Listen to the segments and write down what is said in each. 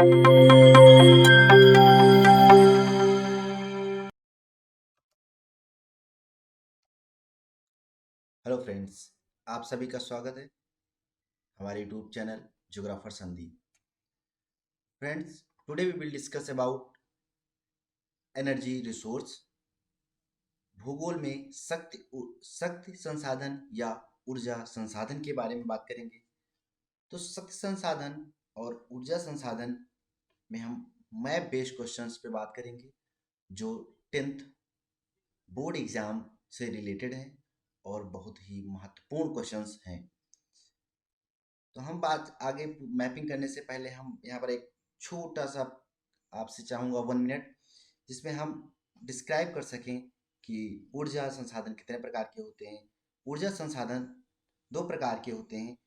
Hello friends, आप सभी का स्वागत है हमारे YouTube channel geographer Sandeep. Friends, today we will discuss about energy resource. भूगोल में शक्ति संसाधन या ऊर्जा संसाधन के बारे में बात करेंगे। तो शक्ति संसाधन और ऊर्जा संसाधन में हम मैप बेस्ड क्वेश्चंस पे बात करेंगे, जो 10th बोर्ड एग्जाम से रिलेटेड हैं और बहुत ही महत्वपूर्ण क्वेश्चंस हैं। तो हम बात आगे मैपिंग करने से पहले हम यहाँ पर एक छोटा सा आपसे चाहूँगा 1 मिनट, जिसमें हम डिस्क्राइब कर सकें कि ऊर्जा संसाधन कितने प्रकार के होते हैं। ऊर्जा संसाधन दो प्रकार के होते हैं,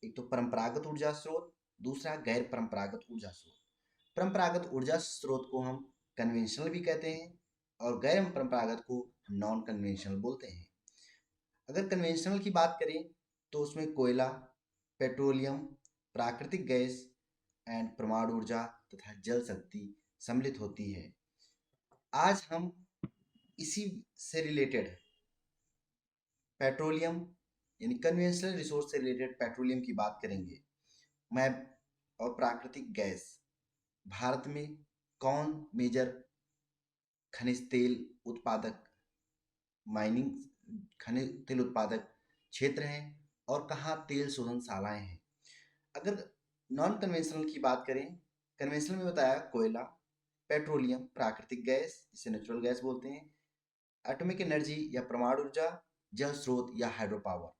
एक तो परंपरागत ऊर्जा स्रोत, दूसरा गैर परंपरागत ऊर्जा स्रोत। परंपरागत ऊर्जा स्रोत को हम कन्वेंशनल भी कहते हैं और गैर परंपरागत को हम नॉन कन्वेंशनल बोलते हैं। अगर कन्वेंशनल की बात करें तो उसमें कोयला, पेट्रोलियम, प्राकृतिक गैस एंड परमाणु ऊर्जा तथा जल शक्ति सम्मिलित होती है। आज हम इसी से रिलेटेड पेट्रोलियम यानी कन्वेंशनल रिसोर्स से रिलेटेड पेट्रोलियम की बात करेंगे। मैं और प्राकृतिक गैस, भारत में कौन मेजर खनिज तेल उत्पादक माइनिंग खनिज तेल उत्पादक क्षेत्र हैं और कहाँ तेल शोधनशालाएं हैं। अगर नॉन कन्वेंशनल की बात करें, कन्वेंशनल में बताया कोयला, पेट्रोलियम, प्राकृतिक गैस जिसे नेचुरल गैस बोलते हैं, एटॉमिक एनर्जी या परमाणु ऊर्जा, जल स्रोत या हाइड्रो पावर।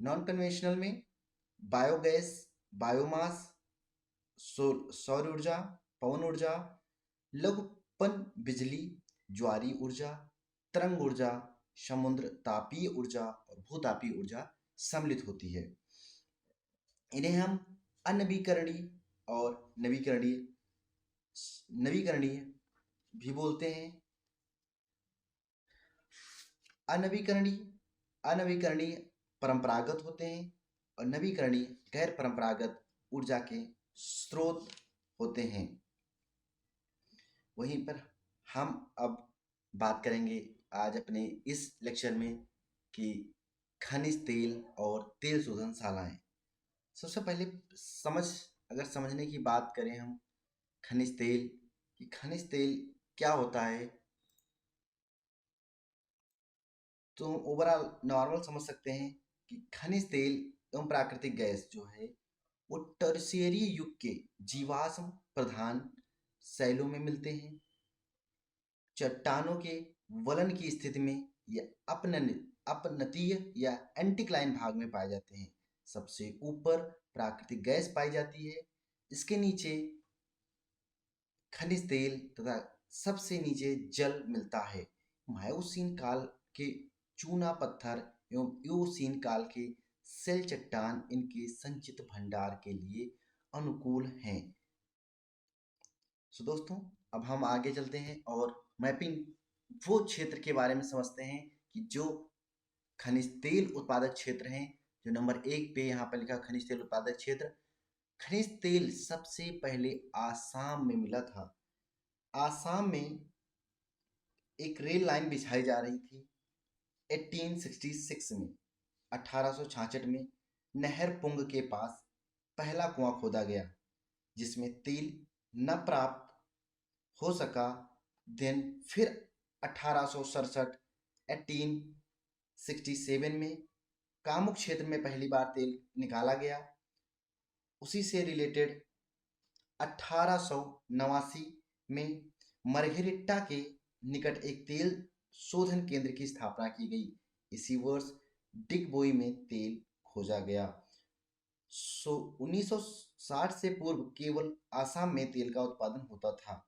नॉन कन्वेंशनल में बायोगैस, बायोमास, सौर ऊर्जा, पवन ऊर्जा, लघुपन बिजली, ज्वारीय ऊर्जा, तरंग ऊर्जा, समुद्र तापीय ऊर्जा और भूतापीय ऊर्जा सम्मिलित होती है। इन्हें हम अनवीकरणीय और नवीकरणीय नवीकरणीय भी बोलते हैं। अनवीकरणीय अनवीकरणीय परंपरागत होते हैं और नवीकरणीय गैर परंपरागत ऊर्जा के स्रोत होते हैं। वहीं पर हम अब बात करेंगे आज अपने इस लेक्चर में कि खनिज तेल और तेल शोधनशालाएं। सबसे पहले अगर समझने की बात करें हम खनिज तेल, कि खनिज तेल क्या होता है, तो ओवरऑल नॉर्मल समझ सकते हैं कि खनिज तेल एवं प्राकृतिक गैस जो है वो टर्शियरी युग के जीवाश्म प्रधान शैलों में मिलते हैं। चट्टानों के वलन की स्थिति में ये अपनतीय या एंटीक्लाइन भाग में पाए जाते हैं। सबसे ऊपर प्राकृतिक गैस पाई जाती है, इसके नीचे खनिज तेल तथा सबसे नीचे जल मिलता है। मायोसीन काल के चूना पत्थर एवं इओसीन काल के सेल चट्टान इनके संचित भंडार के लिए अनुकूल हैं। दोस्तों, अब हम आगे चलते हैं और मैपिंग वो क्षेत्र के बारे में समझते हैं कि जो खनिज तेल उत्पादक क्षेत्र हैं। जो नंबर 1 पे यहाँ पर लिखा खनिज तेल उत्पादक क्षेत्र। खनिज तेल सबसे पहले आसाम में मिला था। आसाम में एक रेल लाइन बिछाई जा रही थी 1866 में। 1866 में नहर पुंग के पास पहला कुआं खोदा गया जिसमें तेल न प्राप्त हो सका। देन फिर 1867 1867 में कामुक क्षेत्र में पहली बार तेल निकाला गया। उसी से रिलेटेड 1889 में मरघेरिट्टा के निकट एक तेल शोधन केंद्र की स्थापना की गई। इसी वर्ष डिगबोई में तेल खोजा गया। 1960 से पूर्व केवल आसाम में तेल का उत्पादन होता था।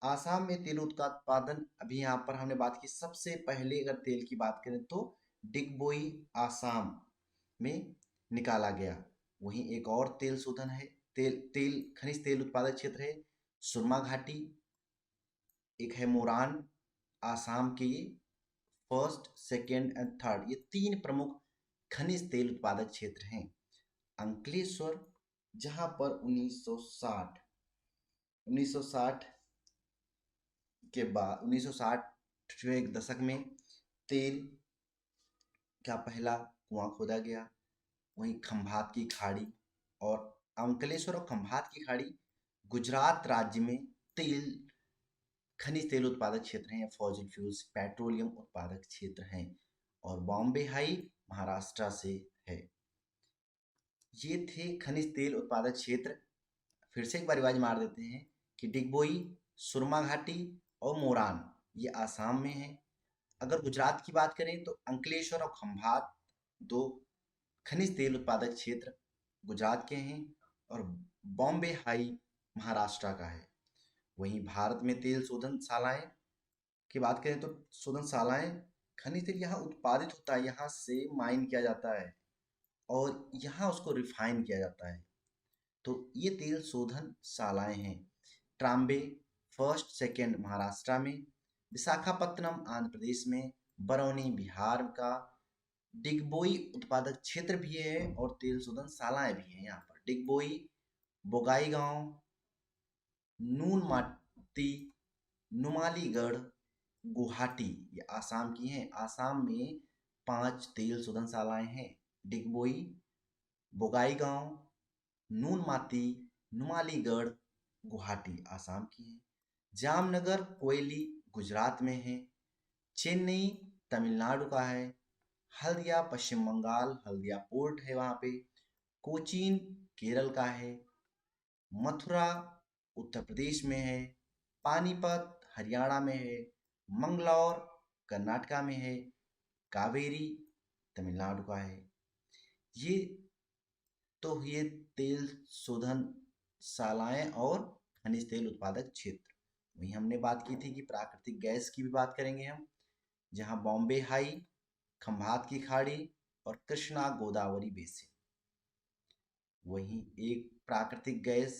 आसाम में तेल उत्पादन, अभी यहाँ पर हमने बात की, सबसे पहले अगर तेल की बात करें तो डिगबोई आसाम में निकाला गया। वहीं एक और तेल शोधन है, तेल खनिज तेल उत्पादक क्षेत्र है सुरमा घाटी, एक है मोरान। आसाम के ये फर्स्ट, सेकेंड एंड थर्ड, ये 3 प्रमुख खनिज तेल उत्पादक क्षेत्र हैं। अंकलेश्वर, जहां पर 1960 1960 के बाद 1960 के दशक में तेल का पहला कुआं खोदा गया। वहीं खंभात की खाड़ी और अंकलेश्वर और खंभात की खाड़ी गुजरात राज्य में तेल खनिज तेल उत्पादक क्षेत्र हैं, फॉसिल फ्यूल्स पेट्रोलियम उत्पादक क्षेत्र हैं। और बॉम्बे हाई महाराष्ट्र से है। ये थे खनिज तेल उत्पादक क्षेत्र। फिर से एक बार रिवाज मार देते हैं कि डिगबोई, सुरमा घाटी और मोरान ये आसाम में है। अगर गुजरात की बात करें तो अंकलेश्वर और खंभात दो खनिज तेल उत्पादक क्षेत्र गुजरात के हैं और बॉम्बे हाई महाराष्ट्र का है। वहीं भारत में तेल शोधनशालाएं की बात करें तो शोधनशालाएं खनिज तेल यहाँ उत्पादित होता है, यहाँ से माइन किया जाता है और यहाँ उसको रिफाइन किया जाता है। तो ये तेल शोधनशालाएं हैं। ट्राम्बे फर्स्ट सेकेंड महाराष्ट्र में, विशाखापत्तनम आंध्र प्रदेश में, बरौनी बिहार का, डिगबोई उत्पादक क्षेत्र भी है और तेल शोधनशालाएं भी हैं। यहाँ पर डिगबोई, बोगाईगांव, नून माटी, नुमालीगढ़, गुवाहाटी ये आसाम की हैं। आसाम में 5 तेल शोधनशालाएं हैं। डिगबोई, बोगाईगांव, नूनमाती, नुमालीगढ़, गुवाहाटी आसाम की है। जामनगर कोयली गुजरात में है। चेन्नई तमिलनाडु का है। हल्दिया पश्चिम बंगाल, हल्दिया पोर्ट है वहाँ पे। कोचीन केरल का है। मथुरा उत्तर प्रदेश में है। पानीपत हरियाणा में है। मंगलौर कर्नाटका में है। कावेरी तमिलनाडु का है। ये तो ये तेल शोधनशालाएं और खनिज तेल उत्पादक क्षेत्र। वहीं हमने बात की थी कि प्राकृतिक गैस की भी बात करेंगे हम, जहां बॉम्बे हाई, खंभात की खाड़ी और कृष्णा गोदावरी बेसिन। वहीं एक प्राकृतिक गैस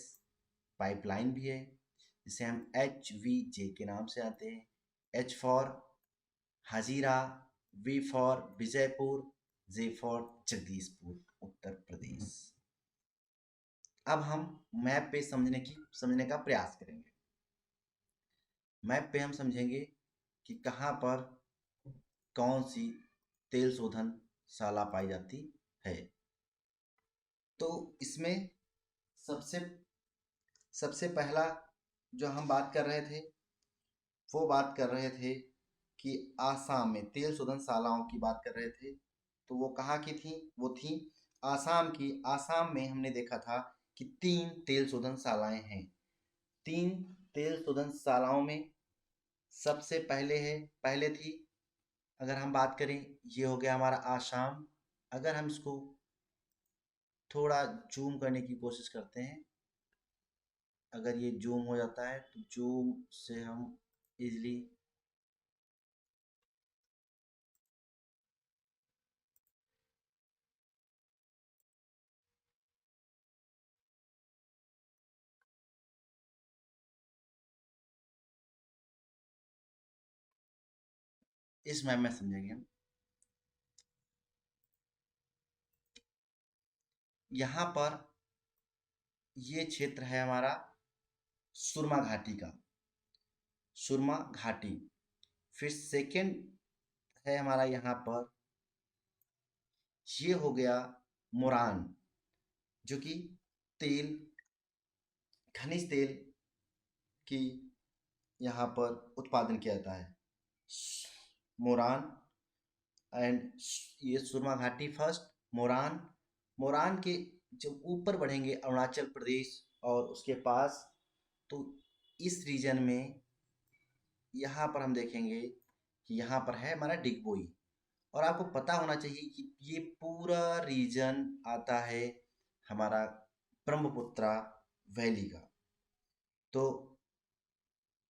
पाइपलाइन भी है जिसे हम HVJ के नाम से आते हैं। H for Hazira, V for Vijaypur, J for Jagdishpur Uttar Pradesh. अब हम मैप पे समझने का प्रयास करेंगे। मैप पे हम समझेंगे कि कहाँ पर कौन सी तेल शोधनशाला पाई जाती है। तो इसमें सबसे सबसे पहला जो हम बात कर रहे थे वो बात कर रहे थे कि आसाम में तेल शोधनशालाओं की बात कर रहे थे। तो वो कहाँ की थी? वो थी आसाम की। आसाम में हमने देखा था कि 3 तेल शोधनशालाएं हैं। 3 तेल शोधनशालाओं में सबसे पहले थी, अगर हम बात करें, ये हो गया हमारा आसाम। अगर हम इसको थोड़ा जूम करने की कोशिश करते हैं, अगर ये जूम हो जाता है तो जूम से हम इजली इस मैप में समझेंगे हम। यहाँ पर ये क्षेत्र है हमारा सुरमा घाटी का, सुरमा घाटी। फिर सेकंड है हमारा यहाँ पर, ये हो गया मोरान, जो कि तेल खनिज तेल की यहाँ पर उत्पादन किया जाता है। मोरान एंड ये सुरमा घाटी फर्स्ट, मोरान। मोरान के जब ऊपर बढ़ेंगे अरुणाचल प्रदेश और उसके पास, तो इस रीजन में यहाँ पर हम देखेंगे कि यहाँ पर है हमारा डिगबोई। और आपको पता होना चाहिए कि ये पूरा रीजन आता है हमारा ब्रह्मपुत्रा वैली का। तो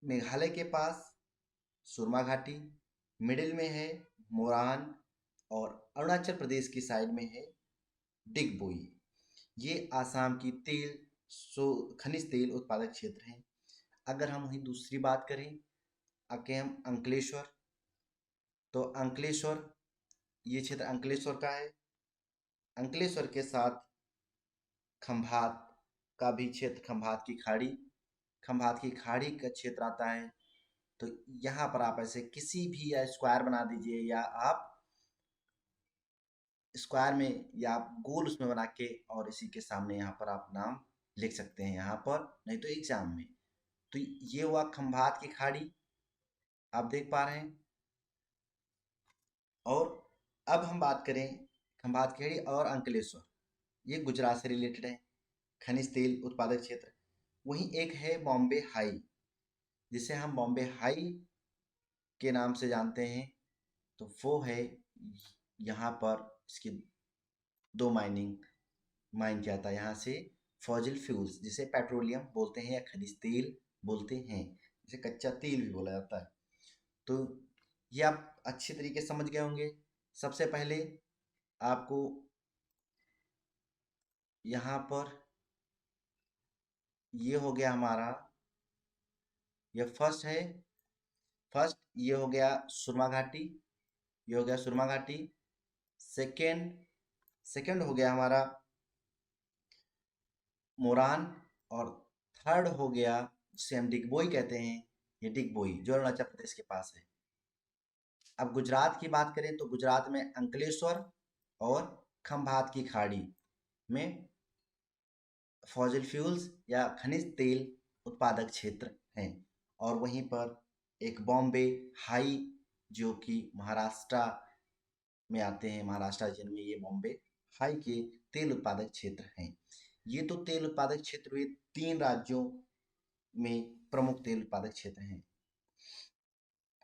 मेघालय के पास सुरमा घाटी, मिडिल में है मोरान और अरुणाचल प्रदेश की साइड में है डिगबोई। ये आसाम की खनिज तेल उत्पादक क्षेत्र हैं। अगर हम वहीं दूसरी बात करें, आके हम अंकलेश्वर, तो अंकलेश्वर ये क्षेत्र अंकलेश्वर का है। अंकलेश्वर के साथ खंभात का भी क्षेत्र, खंभात की खाड़ी खंभात की खाड़ी का क्षेत्र आता है। तो यहाँ पर आप ऐसे किसी भी या स्क्वायर बना दीजिए, या आप स्क्वायर में या आप गोल उसमें बना के और इसी के सामने यहाँ पर आप नाम लिख सकते हैं यहाँ पर, नहीं तो एग्जाम में। तो ये हुआ खंभात की खाड़ी, आप देख पा रहे हैं। और अब हम बात करें खंभात की खाड़ी और अंकलेश्वर, ये गुजरात से रिलेटेड है, खनिज तेल उत्पादक क्षेत्र। वहीं एक है बॉम्बे हाई, जिसे हम बॉम्बे हाई के नाम से जानते हैं। तो वो है यहाँ पर इसकी दो माइन किया था यहाँ से, फॉजिल फ्यूल्स जिसे पेट्रोलियम बोलते हैं या खनिज तेल बोलते हैं, जिसे कच्चा तेल भी बोला जाता है। तो ये आप अच्छे तरीके से समझ गए होंगे। सबसे पहले आपको यहाँ पर ये हो गया हमारा, ये फर्स्ट ये हो गया सुरमा घाटी, ये हो गया सुरमा घाटी। सेकेंड सेकेंड हो गया हमारा मोरान। और थर्ड हो गया जिसे हम डिगबोई कहते हैं, ये डिगबोई जो अरुणाचल प्रदेश के पास है। अब गुजरात की बात करें तो गुजरात में अंकलेश्वर और खंभात की खाड़ी में फॉजिल फ्यूल्स या खनिज तेल उत्पादक क्षेत्र हैं। और वहीं पर एक बॉम्बे हाई जो कि महाराष्ट्र में आते हैं, महाराष्ट्र राज्य में ये बॉम्बे हाई के तेल उत्पादक क्षेत्र हैं। ये तो तेल उत्पादक क्षेत्र हुए 3 राज्यों में प्रमुख तेल उत्पादक क्षेत्र हैं।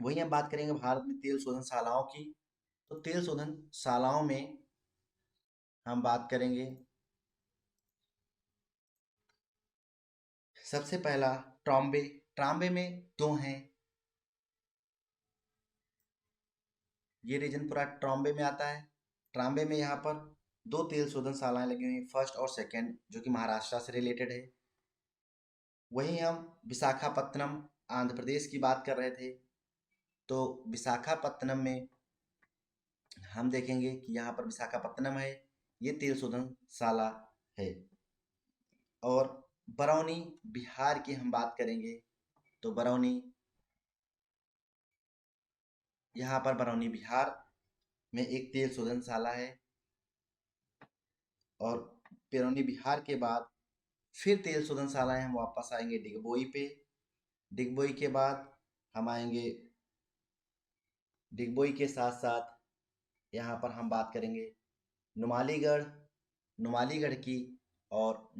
वहीं हम बात करेंगे भारत में तेल शोधनशालाओं की। तो तेल शोधनशालाओं में हम बात करेंगे, सबसे पहला ट्रॉम्बे। ट्रॉम्बे में 2 हैं, ये रीजन पूरा ट्रॉम्बे में आता है। ट्रॉम्बे में यहाँ पर 2 तेल शोधनशालाएं लगी हुई, फर्स्ट और सेकेंड, जो कि महाराष्ट्र से रिलेटेड है। वहीं हम विशाखापत्तनम आंध्र प्रदेश की बात कर रहे थे। तो विशाखापत्तनम में हम देखेंगे कि यहाँ पर विशाखापत्तनम है, ये तेल शोधनशाला है। और बरौनी बिहार की हम बात करेंगे तो बरौनी, यहाँ पर बरौनी बिहार में एक तेल शोधनशाला है। और बरौनी बिहार के बाद फिर तेल शोधनशालाएं हम वापस आएंगे डिगबोई पे। डिगबोई के बाद हम आएंगे, डिगबोई के साथ साथ यहाँ पर हम बात करेंगे नुमालीगढ़, नुमालीगढ़ की। और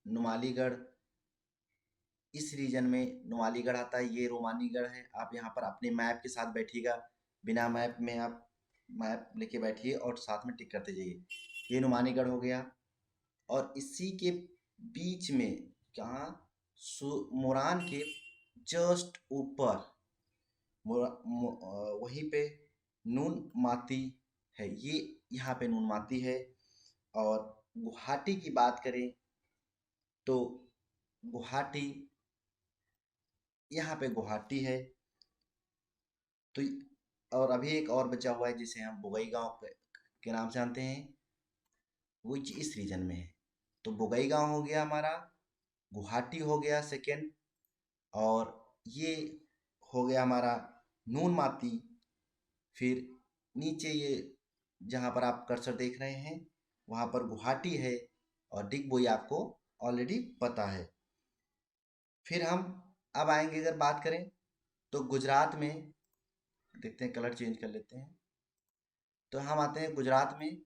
नुमालीगढ़ इस रीजन में नुमालीगढ़ आता है, ये रोमानीगढ़ है। आप यहाँ पर अपने मैप के साथ बैठिएगा, बिना मैप में आप मैप लेके बैठिए और साथ में टिक करते जाइए। ये नुमालीगढ़ हो गया। और इसी के बीच में कहाँ, मोरान के जस्ट ऊपर वहीं पे नून माती है, ये यहाँ पे नून माती है। और गुवाहाटी की बात करें तो गुवाहाटी, यहाँ पे गुवाहाटी है। तो और अभी एक और बचा हुआ है जिसे हम बुगई गांव के नाम से जानते हैं, वो इस रीजन में है। तो बुगई गांव हो गया हमारा, गुवाहाटी हो गया सेकेंड, और ये हो गया हमारा नून माती। फिर नीचे ये जहाँ पर आप कर्सर देख रहे हैं वहाँ पर गुवाहाटी है, और डिगबोई आपको ऑलरेडी पता है। फिर हम अब आएंगे, अगर बात करें तो गुजरात में, देखते हैं कलर चेंज कर लेते हैं। तो हम आते हैं गुजरात में।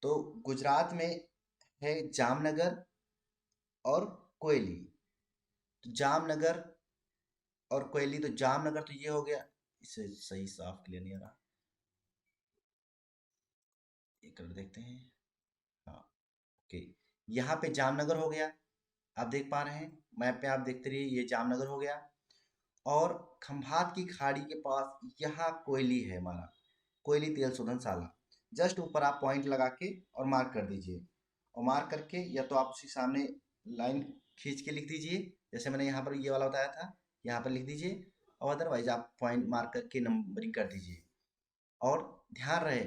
तो गुजरात में है जामनगर और कोयली। तो जामनगर और कोयली, तो जामनगर तो ये हो गया, इसे सही साफ क्लियर नहीं आ रहा, ये कलर देखते हैं। हाँ, ओके, यहाँ पे जामनगर हो गया, आप देख पा रहे हैं मैप पे, आप देखते रहिए, ये जामनगर हो गया। और खंभात की खाड़ी के पास यहाँ कोयली है हमारा, कोयली तेल शोधनशाला। जस्ट ऊपर आप पॉइंट लगा के और मार्क कर दीजिए, और मार्क करके या तो आप उसी सामने लाइन खींच के लिख दीजिए, जैसे मैंने यहाँ पर ये वाला बताया था, यहाँ पर लिख दीजिए। और अदरवाइज आप पॉइंट मार्क करके नंबरिंग कर दीजिए। और ध्यान रहे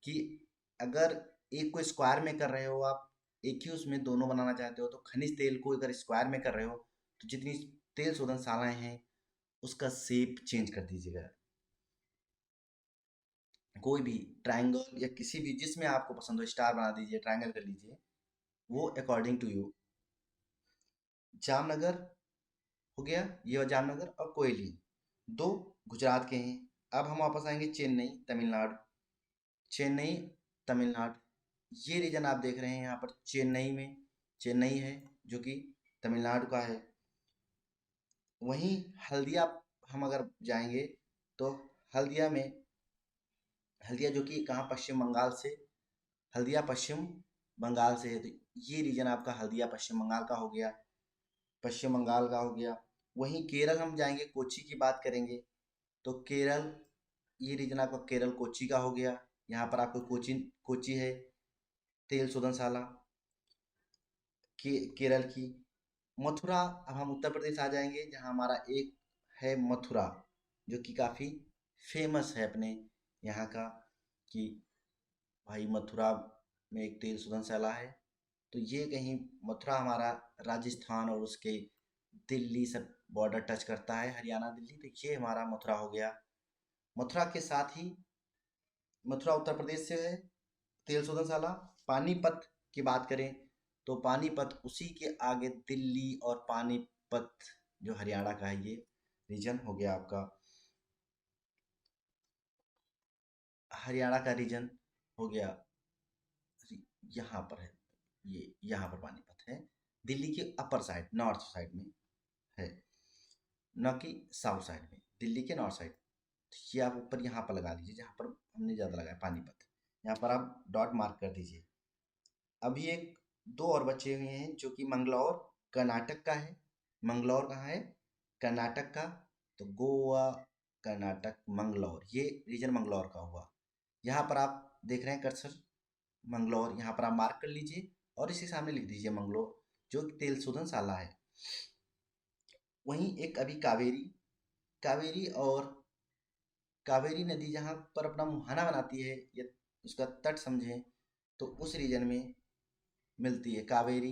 कि अगर एक को स्क्वायर में कर रहे हो आप एक ही उसमें दोनों बनाना चाहते हो तो खनिज तेल को अगर स्क्वायर में कर रहे हो तो जितनी तेल शोधनशालाएं हैं उसका शेप चेंज कर दीजिएगा। कोई भी ट्रायंगल या किसी भी जिसमें आपको पसंद हो स्टार बना दीजिए, ट्रायंगल कर लीजिए, वो अकॉर्डिंग टू यू। जामनगर हो गया, ये जामनगर और कोयली दो गुजरात के हैं। अब हम वापस आएंगे चेन्नई तमिलनाडु। चेन्नई तमिलनाडु ये रीजन आप देख रहे हैं यहाँ पर चेन्नई में, चेन्नई है जो कि तमिलनाडु का है। वहीं हल्दिया हम अगर जाएंगे तो हल्दिया में, हल्दिया जो कि कहाँ, पश्चिम बंगाल से, हल्दिया पश्चिम बंगाल से है। तो ये रीजन आपका हल्दिया पश्चिम बंगाल का हो गया, पश्चिम बंगाल का हो गया। वहीं केरल हम जाएंगे, कोच्चि की बात करेंगे तो केरल, ये रीजन आपका केरल कोच्चि का हो गया। यहाँ पर आपको कोच्चि है तेल शोधनशाला केरल की। मथुरा, अब हम उत्तर प्रदेश आ जाएंगे जहाँ हमारा एक है मथुरा जो कि काफ़ी फेमस है अपने यहाँ का, कि भाई मथुरा में एक तेल शोधनशाला है। तो ये कहीं मथुरा हमारा राजस्थान और उसके दिल्ली सब बॉर्डर टच करता है, हरियाणा दिल्ली, तो ये हमारा मथुरा हो गया। मथुरा के साथ ही मथुरा उत्तर प्रदेश से है तेल शोधनशाला। पानीपत की बात करें तो पानीपत उसी के आगे दिल्ली और पानीपत जो हरियाणा का है, ये रीजन हो गया आपका, हरियाणा का रीजन हो गया। यहाँ पर है, ये यहाँ पर पानीपत है, दिल्ली के अपर साइड नॉर्थ साइड में है, न कि साउथ साइड में, दिल्ली के नॉर्थ साइड। ये आप ऊपर यहाँ पर लगा लीजिए जहाँ पर हमने ज़्यादा लगाया पानीपत, यहाँ पर आप डॉट मार्क कर दीजिए। अभी एक दो और बचे हुए हैं जो कि मंगलौर कर्नाटक का है। मंगलौर कहाँ है? कर्नाटक का। तो गोवा, कर्नाटक, मंगलौर, ये रीजन मंगलौर का हुआ। यहाँ पर आप देख रहे हैं कर्सर, मंगलौर, यहाँ पर आप मार्क कर लीजिए और इसी सामने लिख दीजिए मंगलौर, जो कि तेल शोधनशाला है। वहीं एक अभी कावेरी, कावेरी और कावेरी नदी जहाँ पर अपना मुहाना बनाती है या उसका तट समझें तो उस रीजन में मिलती है कावेरी।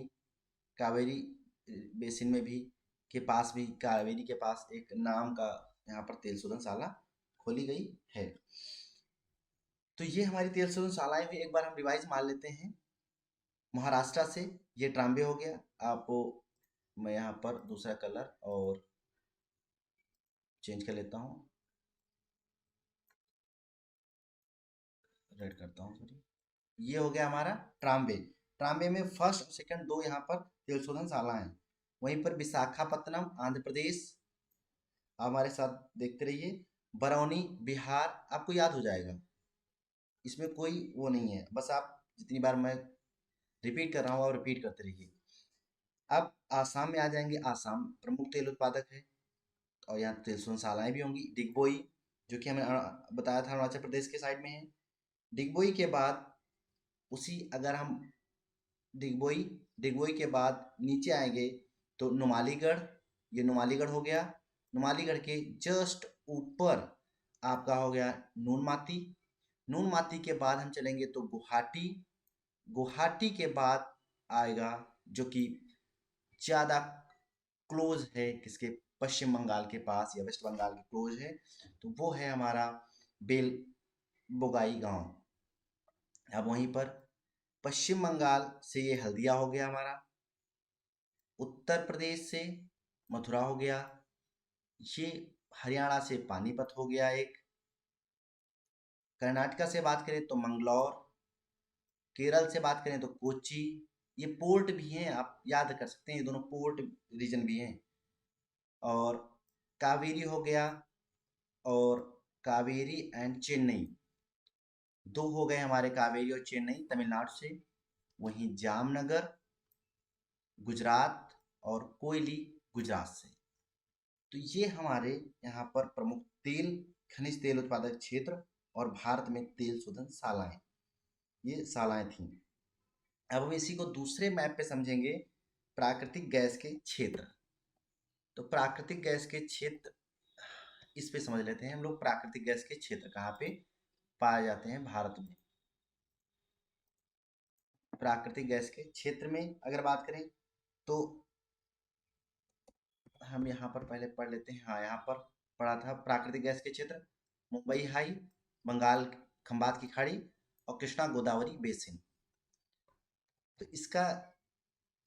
कावेरी बेसिन में भी के पास भी, कावेरी के पास एक नाम का यहाँ पर तेल शोधनशाला खोली गई है। तो ये हमारी तेल शोधनशालाएं भी एक बार हम रिवाइज मार लेते हैं। महाराष्ट्र से ये ट्राम्बे हो गया। आपको मैं यहाँ पर दूसरा कलर और चेंज कर लेता हूँ, रेड करता हूँ, सॉरी। ये हो गया हमारा ट्राम्बे। ट्राम्बे में फर्स्ट और सेकंड दो यहाँ पर तेल शोधनशाला हैं। वहीं पर विशाखापत्तनम आंध्र प्रदेश, आप हमारे साथ देखते रहिए। बरौनी बिहार, आपको याद हो जाएगा, इसमें कोई वो नहीं है, बस आप जितनी बार मैं रिपीट कर रहा हूँ आप रिपीट करते रहिए। अब आसाम में आ जाएंगे। आसाम प्रमुख तेल उत्पादक है और यहाँ तेल शोधनशालाएं भी होंगी। डिगबोई जो कि हमें बताया था अरुणाचल प्रदेश के साइड में है। डिगबोई के बाद उसी, अगर हम डिगबोई, डिगबोई के बाद नीचे आएंगे तो नुमालीगढ़, ये नुमालीगढ़ हो गया। नुमालीगढ़ के जस्ट ऊपर आपका हो गया नूनमाती। नूनमाती के बाद हम चलेंगे तो गुवाहाटी। गुवाहाटी के बाद आएगा जो कि ज़्यादा क्लोज है किसके, पश्चिम बंगाल के पास या वेस्ट बंगाल के क्लोज है, तो वो है हमारा बेल बोगाई गांव। अब वहीं पर पश्चिम बंगाल से ये हल्दिया हो गया हमारा। उत्तर प्रदेश से मथुरा हो गया। ये हरियाणा से पानीपत हो गया एक। कर्नाटका से बात करें तो मंगलौर। केरल से बात करें तो कोच्चि। ये पोर्ट भी हैं, आप याद कर सकते हैं, ये दोनों पोर्ट रीजन भी हैं। और कावेरी हो गया, और कावेरी एंड चेन्नई, दो हो गए हमारे, कावेरी और चेन्नई तमिलनाडु से। वहीं जामनगर गुजरात और कोयली गुजरात से। तो ये हमारे यहाँ पर प्रमुख तेल, खनिज तेल उत्पादक क्षेत्र और भारत में तेल शोधन शालाएं, ये शालाएं थीं। अब हम इसी को दूसरे मैप पे समझेंगे, प्राकृतिक गैस के क्षेत्र। तो प्राकृतिक गैस के क्षेत्र इस पे समझ लेते हैं हम लोग, प्राकृतिक गैस के क्षेत्र कहाँ पे पाए जाते हैं भारत में। प्राकृतिक गैस के क्षेत्र में अगर बात करें तो हम यहाँ पर पहले पढ़ लेते हैं। हाँ, यहाँ पर पढ़ा था प्राकृतिक गैस के क्षेत्र मुंबई हाई, बंगाल खंबात की खाड़ी और कृष्णा गोदावरी बेसिन। तो इसका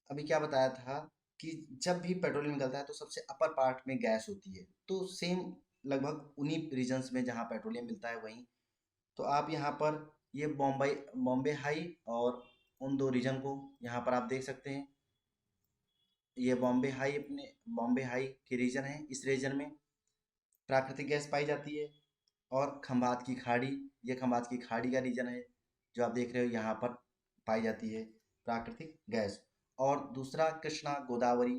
अभी क्या बताया था कि जब भी पेट्रोलियम निकलता है तो सबसे अपर पार्ट में गैस होती है। तो सेम लगभग उन्हीं रीजन्स में जहाँ पेट्रोलियम मिलता है वहीं। तो आप यहाँ पर ये बॉम्बे हाई और उन दो रीजन को यहाँ पर आप देख सकते हैं। ये बॉम्बे हाई की रीजन है। इस रीजन में प्राकृतिक गैस पाई जाती है। और खंबात की खाड़ी, ये खंबात की खाड़ी का रीजन है जो आप देख रहे हो, यहाँ पर पाई जाती है प्राकृतिक गैस। और दूसरा कृष्णा गोदावरी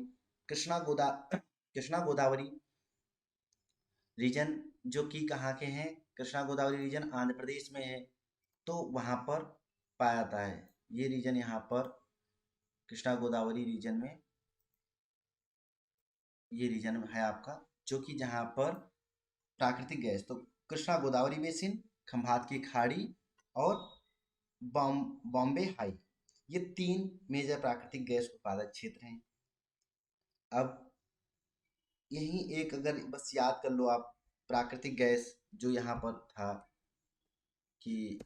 रीजन, जो कि कहाँ के हैं, कृष्णा गोदावरी रीजन आंध्र प्रदेश में है। तो वहाँ पर पाया जाता है ये रीजन, यहाँ पर कृष्णा गोदावरी रीजन में ये रीजन है आपका, जो कि जहाँ पर प्राकृतिक गैस, तो कृष्णा गोदावरी बेसिन, खंभात की खाड़ी और बॉम्बे हाई, ये तीन मेजर प्राकृतिक गैस उत्पादक क्षेत्र हैं। अब यही एक अगर बस याद कर लो आप, प्राकृतिक गैस जो यहाँ पर था कि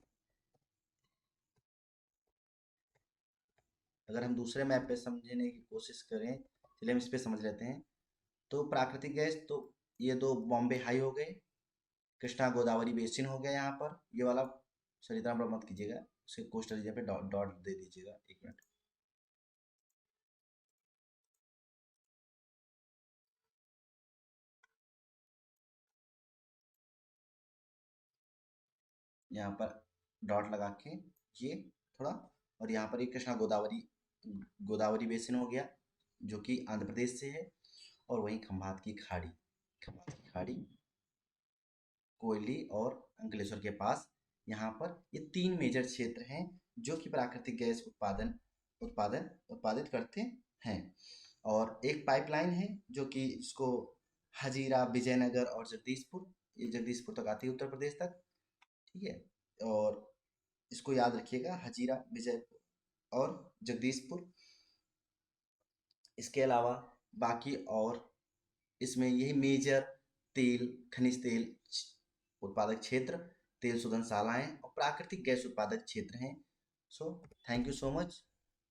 अगर हम दूसरे मैप पे समझने की कोशिश करें, चलिए हम इस पे समझ लेते हैं। तो प्राकृतिक गैस, तो ये दो बॉम्बे हाई हो गए, कृष्णा गोदावरी बेसिन हो गया यहाँ पर, ये वाला सर इतना बड़ा मत कीजिएगा, उसे कोस्टल रीजन पे डॉट डॉट दे दीजिएगा, एक मिनट। यहाँ पर डॉट लगा के ये थोड़ा, और यहाँ पर ये कृष्णा गोदावरी गोदावरी बेसिन हो गया जो कि आंध्र प्रदेश से है। और वहीं खंभात की खाड़ी कोयली और अंकलेश्वर के पास, यहाँ पर ये तीन मेजर क्षेत्र हैं जो कि प्राकृतिक गैस उत्पादित करते हैं। और एक पाइपलाइन है जो कि इसको हजीरा, विजयनगर और जगदीशपुर, ये जगदीशपुर तक आती है उत्तर प्रदेश तक, ठीक है। और इसको याद रखिएगा, हजीरा, विजयपुर और जगदीशपुर। इसके अलावा बाकी और इसमें यही मेजर खनिज तेल उत्पादक क्षेत्र, तेल शोधनशालाएं और प्राकृतिक गैस उत्पादक क्षेत्र हैं। So thank you so much.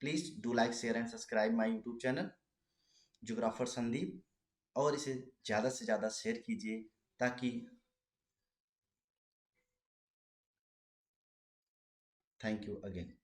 Please do like, share and subscribe my YouTube channel geographer Sandeep, और इसे ज़्यादा से ज़्यादा शेयर कीजिए ताकि, थैंक यू अगेन।